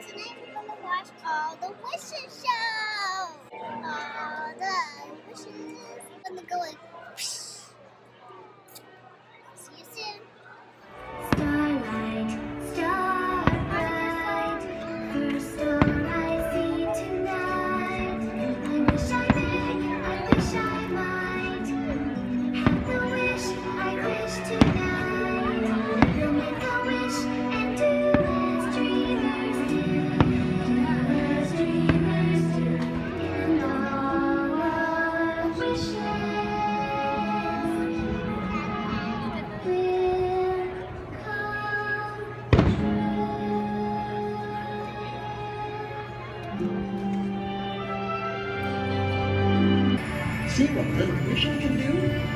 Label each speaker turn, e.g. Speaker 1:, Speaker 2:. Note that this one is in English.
Speaker 1: tonight we're gonna watch All the Wishes show. All the wishes. I'm gonna go like. See you soon.
Speaker 2: Starlight, star bright, first star I see tonight. I wish I may, I wish I might have the wish I wish tonight. We'll make a wish and do as dreamers do, as dreamers do, and all our wishes will
Speaker 3: See what little wishing can do?